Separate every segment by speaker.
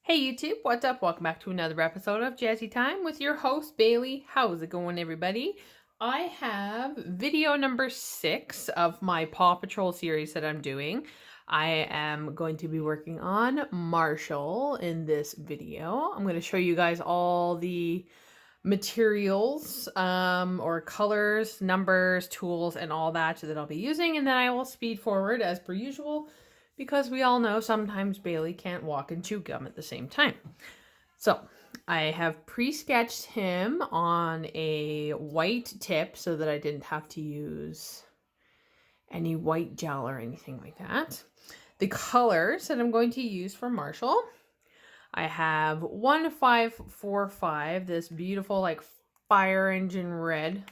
Speaker 1: Hey YouTube, what's up? Welcome back to another episode of Jazzy Time with your host, Bailey. How's it going, everybody? I have video number 6 of my Paw Patrol series that I'm doing. I am going to be working on Marshall in this video. I'm going to show you guys all the materials or colors, numbers, tools, and all that I'll be using, and then I will speed forward as per usual because we all know sometimes Bailey can't walk and chew gum at the same time. So I have pre-sketched him on a white tip so that I didn't have to use any white gel or anything like that. The colors that I'm going to use for Marshall, I have 1545, this beautiful like fire engine red.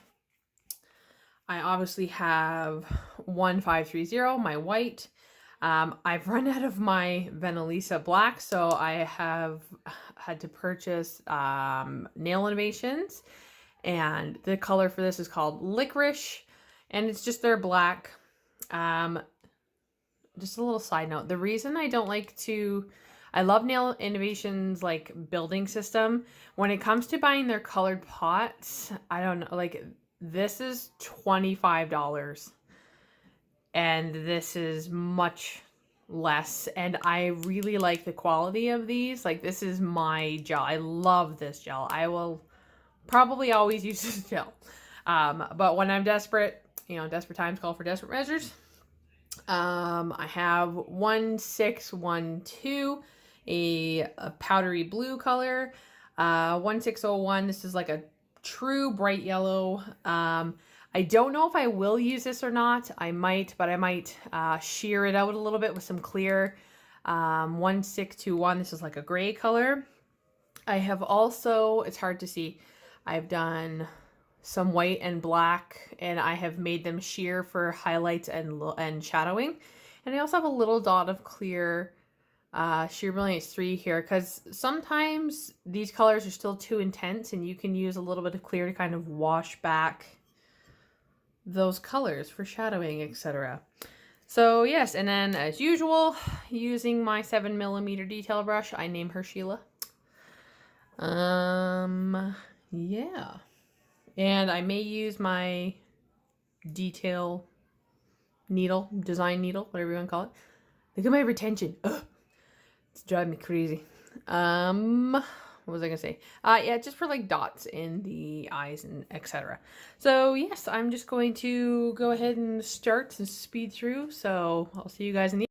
Speaker 1: I obviously have 1530, my white. I've run out of my venalisa black, so I have had to purchase Nail Innovations, and the color for this is called Licorice, and it's just their black. Just a little side note, the reason I don't like to, I love Nail Innovations like building system. When it comes to buying their colored pots, I don't know, like this is $25 and this is much less, and I really like the quality of these. Like, this is my gel. I love this gel. I will probably always use this gel. But when I'm desperate, you know, desperate times call for desperate measures. I have 1612, a powdery blue color. 1601, this is like a true bright yellow. I don't know if I will use this or not. I might, but I might shear it out a little bit with some clear. 1621, this is like a gray color. I have also, it's hard to see, I've done some white and black, and I have made them sheer for highlights and shadowing. And I also have a little dot of clear Sheer Brilliance 3 here, because sometimes these colors are still too intense and you can use a little bit of clear to kind of wash back those colors for shadowing, etc. So yes, and then as usual, using my 7mm detail brush, I name her Sheila. Yeah. And I may use my detail needle, design needle, whatever you want to call it. Look at my retention. Ugh. It's driving me crazy. What was I gonna say? Yeah, just for like dots in the eyes and etc. So yes, I'm just going to go ahead and start and speed through. So I'll see you guys in the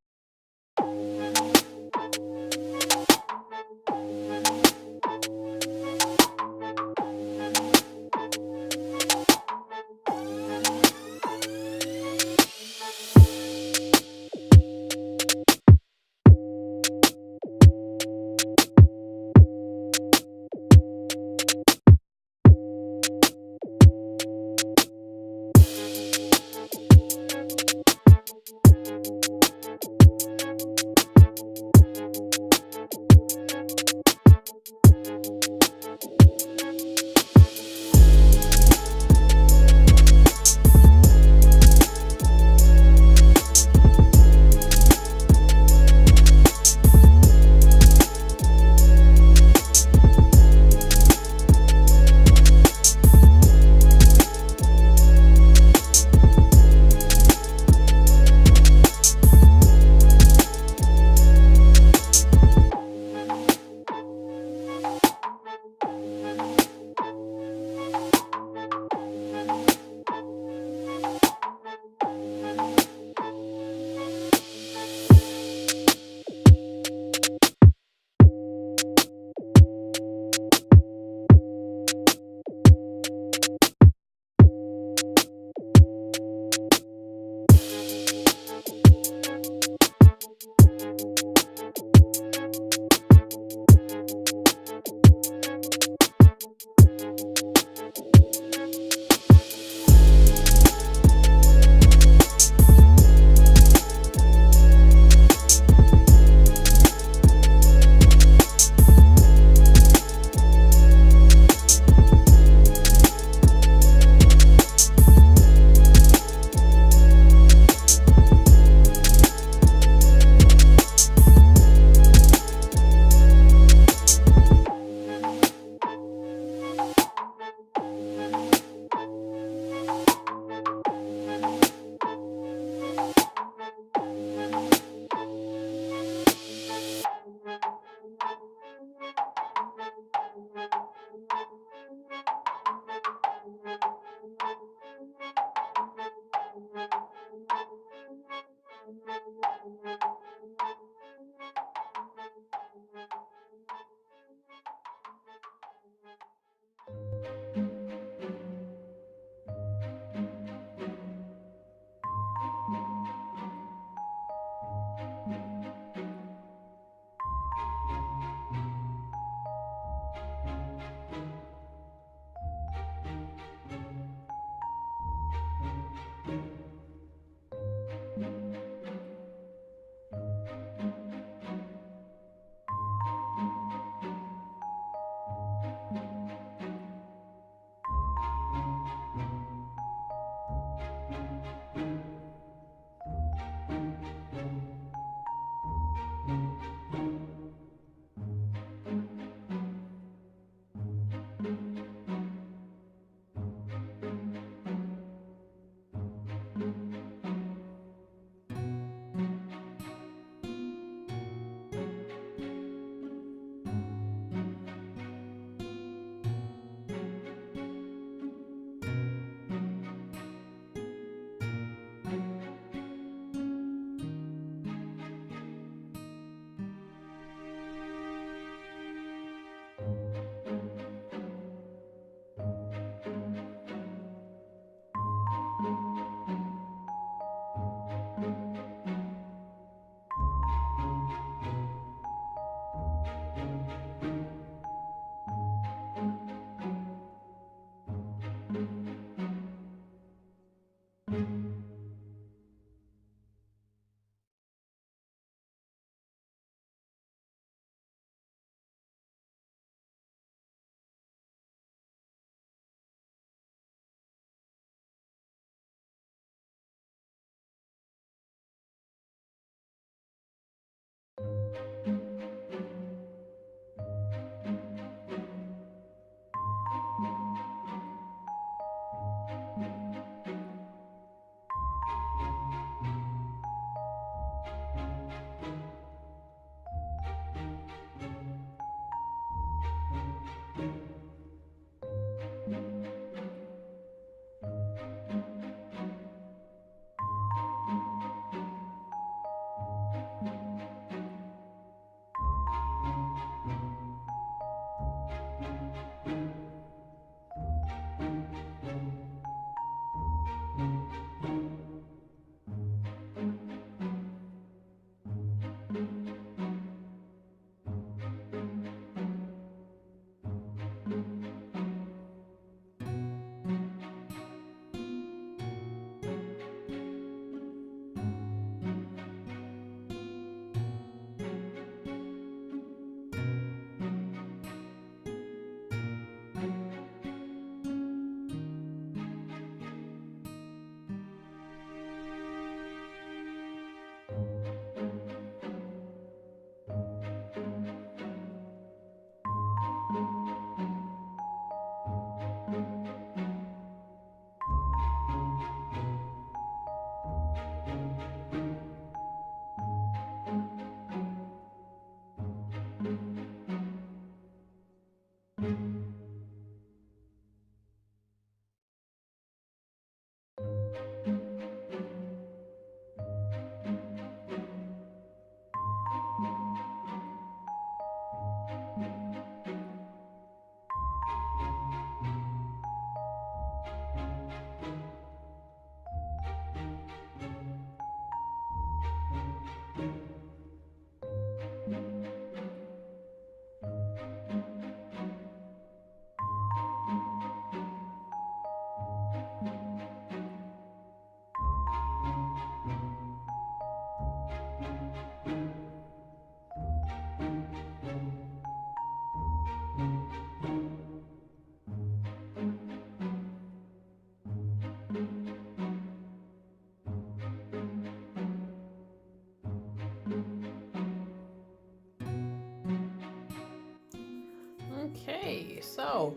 Speaker 1: Okay, so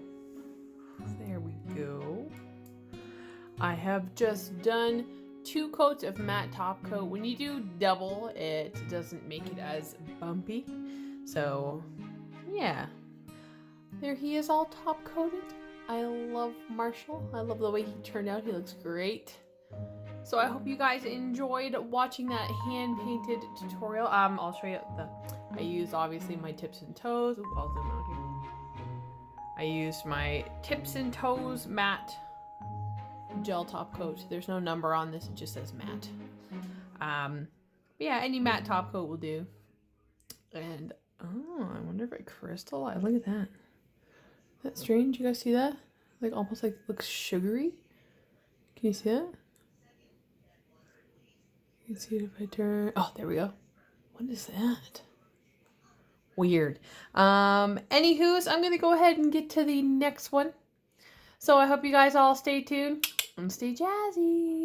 Speaker 1: there we go. I have just done 2 coats of matte top coat. When you do double, it doesn't make it as bumpy. So yeah, there he is, all top coated. I love Marshall. I love the way he turned out. He looks great. So I hope you guys enjoyed watching that hand painted tutorial. I'll show you I used obviously my tips and toes. Ooh, I'll zoom out here. I used my tips and toes matte gel top coat. There's no number on this, it just says matte. Yeah, any matte top coat will do. And oh, I wonder if it crystallized. Look at that. Isn't that strange? You guys see that? Like almost like it looks sugary. Can you see that? You can see it if I turn. Oh, there we go. What is that? Weird. Anywho's, I'm gonna go ahead and get to the next one. So I hope you guys all stay tuned and stay jazzy.